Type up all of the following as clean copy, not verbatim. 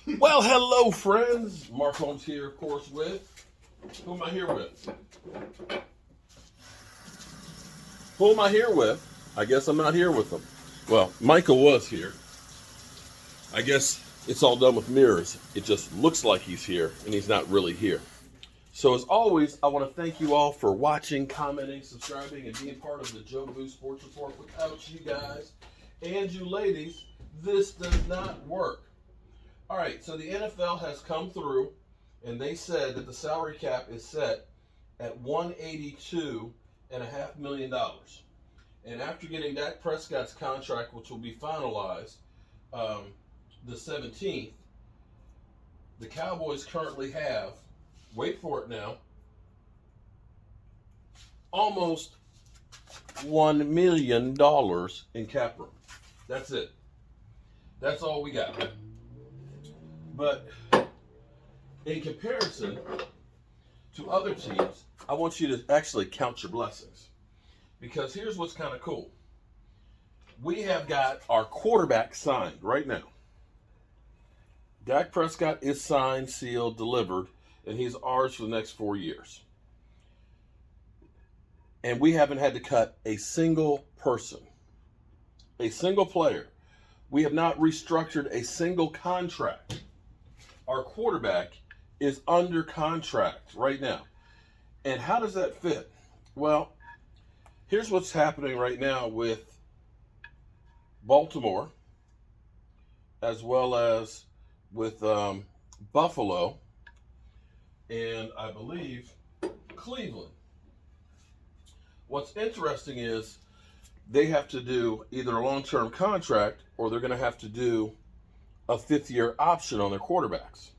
Well, hello, friends. Mark Holmes here, of course, with... Who am I here with? Who am I here with? I guess I'm not here with them. Well, Michael was here. I guess it's all done with mirrors. It just looks like he's here, and he's not really here. So as always, I want to thank you all for watching, commenting, subscribing, and being part of the Jobu Sports Report. Without you guys and you ladies, this does not work. All right, so the NFL has come through, and they said that the salary cap is set at $182.5 million. And after getting Dak Prescott's contract, which will be finalized the 17th, the Cowboys currently have, wait for it now, almost $1 million in cap room. That's it. That's all we got. But in comparison to other teams, I want you to actually count your blessings. Because here's what's kind of cool. We have got our quarterback signed right now. Dak Prescott is signed, sealed, delivered, and he's ours for the next 4 years. And we haven't had to cut a single person, a single player. We have not restructured a single contract. Our quarterback is under contract right now. And how does that fit? Well, here's what's happening right now with Baltimore, as well as with Buffalo, and I believe Cleveland. What's interesting is they have to do either a long-term contract or they're going to have to do a fifth-year option on their quarterbacks.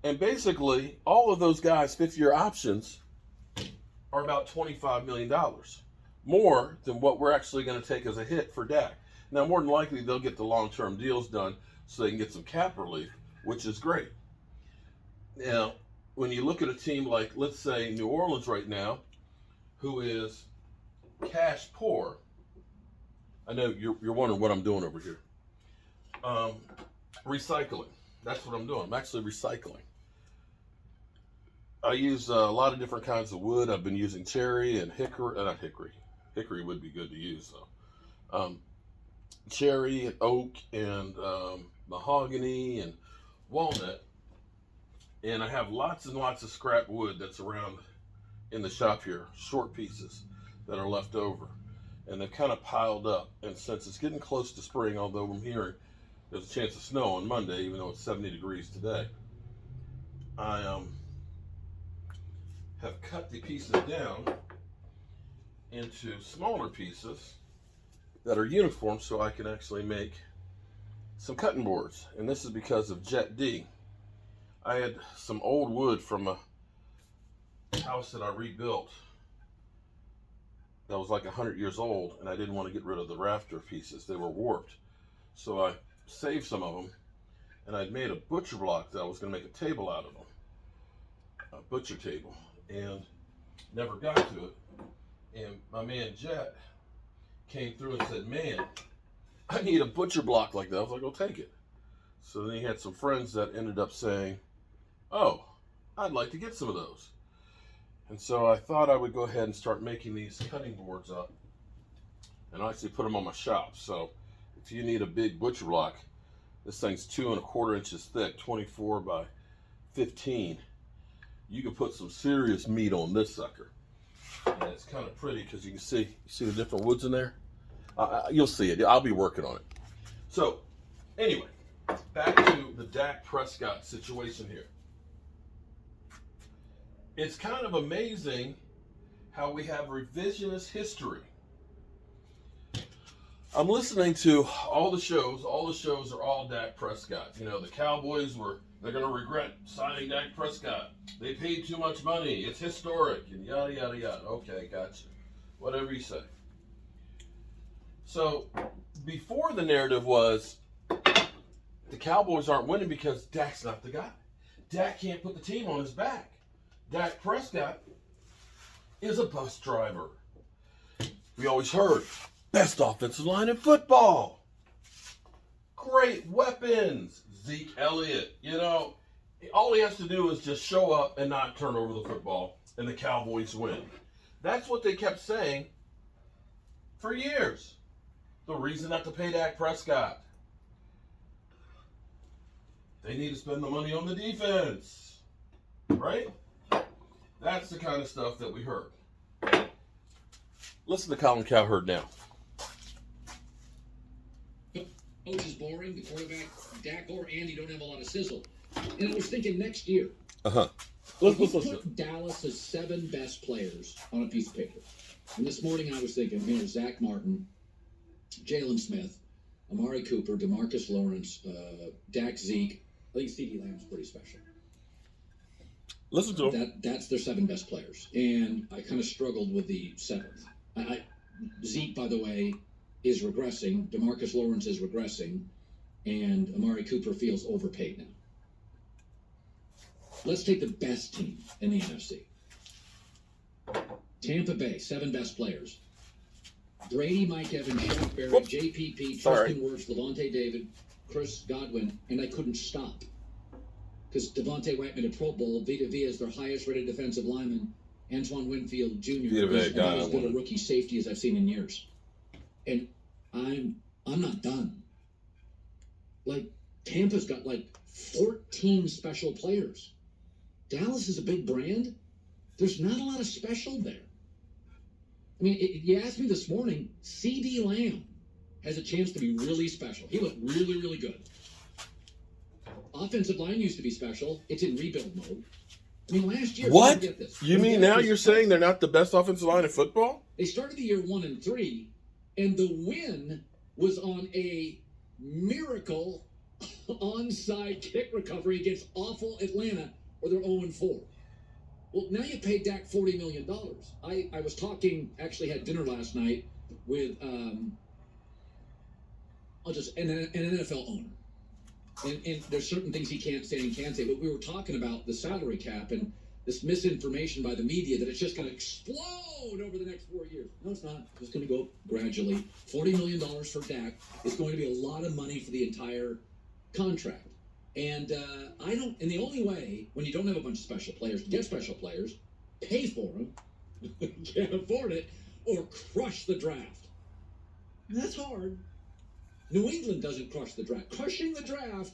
And basically, all of those guys' fifth-year options are about $25 million, more than what we're actually going to take as a hit for Dak. Now, more than likely, they'll get the long-term deals done so they can get some cap relief, which is great. Now, when you look at a team like, let's say, New Orleans right now, who is cash poor, I know you're wondering what I'm doing over here. Recycling. That's what I'm doing. I'm actually recycling. I use a lot of different kinds of wood. I've been using cherry and hickory. Not hickory. Hickory would be good to use, though. Cherry and oak and mahogany and walnut. And I have lots and lots of scrap wood that's around in the shop here, short pieces that are left over. And they've kind of piled up. And since it's getting close to spring, although I'm hearing there's a chance of snow on Monday, even though it's 70 degrees today, I have cut the pieces down into smaller pieces that are uniform so I can actually make some cutting boards. And this is because of Jet D. I had some old wood from a house that I rebuilt that was like 100 years old, and I didn't want to get rid of the rafter pieces. They were warped. So I saved some of them, and I'd made a butcher block that I was going to make a table out of them, a butcher table, and never got to it. And my man Jet came through and said, "Man, I need a butcher block like that." I was like, "I'll take it." So then he had some friends that ended up saying, "Oh, I'd like to get some of those." And so I thought I would go ahead and start making these cutting boards up and actually put them on my shop. So if you need a big butcher block, this thing's 2¼ inches thick, 24 by 15. You can put some serious meat on this sucker. And it's kind of pretty because you can see the different woods in there? You'll see it. I'll be working on it. So anyway, back to the Dak Prescott situation here. It's kind of amazing how we have revisionist history. I'm listening to all the shows. All the shows are all Dak Prescott. You know, the Cowboys they're going to regret signing Dak Prescott. They paid too much money. It's historic and yada, yada, yada. Okay, gotcha. Whatever you say. So before the narrative was the Cowboys aren't winning because Dak's not the guy. Dak can't put the team on his back. Dak Prescott is a bus driver. We always heard, best offensive line in football. Great weapons. Zeke Elliott. You know, all he has to do is just show up and not turn over the football, and the Cowboys win. That's what they kept saying for years. The reason not to pay Dak Prescott. They need to spend the money on the defense. Right? That's the kind of stuff that we heard. Listen to Colin Cowherd now. Coach is boring. The quarterback, Dak or Andy, don't have a lot of sizzle. And I was thinking next year. Let's put Dallas' 7 best players on a piece of paper. And this morning I was thinking, Zach Martin, Jalen Smith, Amari Cooper, DeMarcus Lawrence, Dak, Zeke. I think CeeDee Lamb's pretty special. Listen to him. That's their 7 best players. And I kind of struggled with the 7th. Zeke, by the way, is regressing. DeMarcus Lawrence is regressing. And Amari Cooper feels overpaid now. Let's take the best team in the NFC. Tampa Bay, 7 best players. Brady, Mike Evans, Shaq Barrett, JPP, Tristan Wirfs, Levante David, Chris Godwin, and I couldn't stop. Because Devontae White made a Pro Bowl. Vita Vea is their highest-rated defensive lineman. Antoine Winfield Jr. is about as good a rookie safety as I've seen in years. And I'm not done. Like, Tampa's got, 14 special players. Dallas is a big brand. There's not a lot of special there. I mean, you asked me this morning, CeeDee Lamb has a chance to be really special. He looked really, really good. Offensive line used to be special. It's in rebuild mode. I mean, last year... What? You mean now you're saying they're not the best offensive line in football? They started the year 1-3, and the win was on a miracle onside kick recovery against awful Atlanta, or they're 0-4. Well, now you paid Dak $40 million. I was talking, actually had dinner last night with an NFL owner. And there's certain things he can't say and can say, but we were talking about the salary cap and this misinformation by the media that it's just going to explode over the next 4 years. No, it's not. It's going to go gradually. $40 million for Dak is going to be a lot of money for the entire contract. And and the only way, when you don't have a bunch of special players, to get special players, pay for them, can't afford it, or crush the draft. And that's hard. New England doesn't crush the draft. Crushing the draft,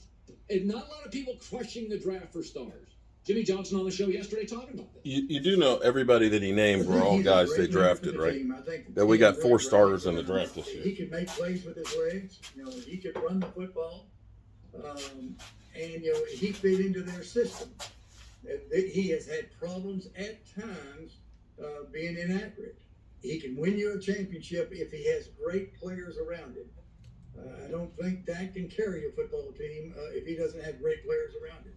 and not a lot of people crushing the draft for stars. Jimmy Johnson on the show yesterday talking about this. You do know everybody that he named were all guys they drafted, right? That we got 4 starters in the draft this year. He could make plays with his legs. He could run the football. And he fit into their system. He has had problems at times being inaccurate. He can win you a championship if he has great players around him. I don't think Dak can carry a football team if he doesn't have great players around him.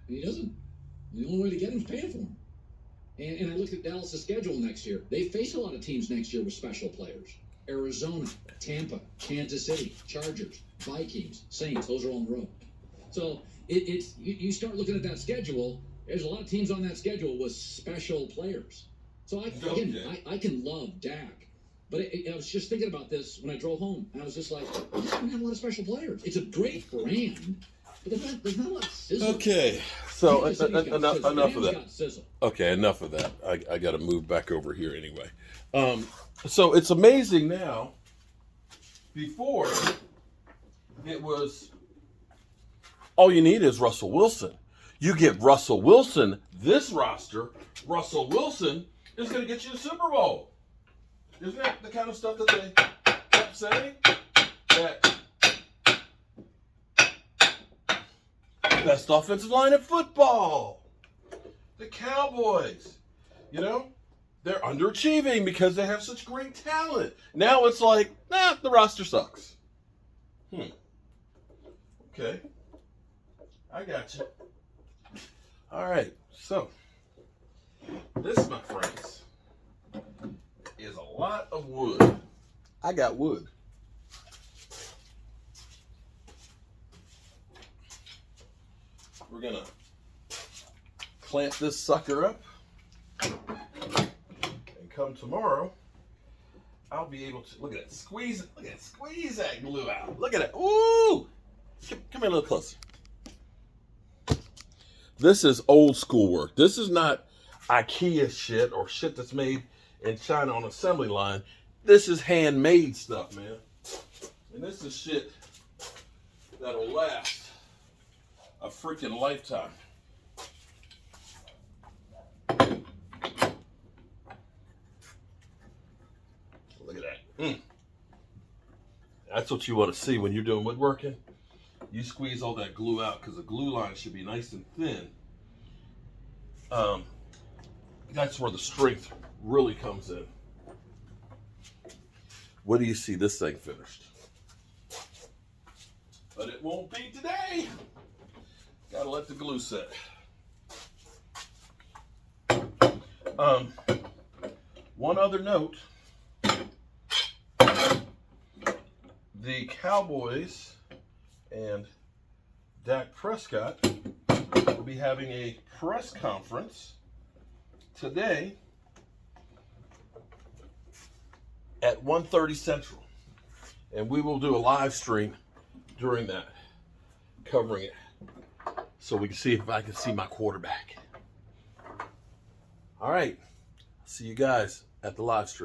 And he doesn't. The only way to get him is paying for him. And I look at Dallas' schedule next year. They face a lot of teams next year with special players. Arizona, Tampa, Kansas City, Chargers, Vikings, Saints. Those are on the road. So you start looking at that schedule. There's a lot of teams on that schedule with special players. So I can love Dak, but I was just thinking about this when I drove home, and I was just like, we don't have a lot of special players. It's a great brand, but there's not a lot of sizzle. Okay, so enough of that. Okay, enough of that. I got to move back over here anyway. So it's amazing now. Before it was. All you need is Russell Wilson. You get Russell Wilson, this roster, Russell Wilson is going to get you the Super Bowl. Isn't that the kind of stuff that they kept saying? That best offensive line in football. The Cowboys. They're underachieving because they have such great talent. Now it's like, the roster sucks. Okay. I got you. All right, so this, my friends, is a lot of wood. I got wood. We're gonna clamp this sucker up, and come tomorrow, I'll be able to look at that. Squeeze that glue out. Look at it. Ooh! Come here a little closer. This is old school work. This is not IKEA shit or shit that's made in China on assembly line. This is handmade stuff, man. And this is shit that'll last a freaking lifetime. Look at that. That's what you want to see when you're doing woodworking. You squeeze all that glue out because the glue line should be nice and thin. That's where the strength really comes in. When do you see this thing finished? But it won't be today. Gotta let the glue set. One other note. The Cowboys and Dak Prescott will be having a press conference today at 1:30 Central. And we will do a live stream during that, covering it, so we can see if I can see my quarterback. All right, see you guys at the live stream.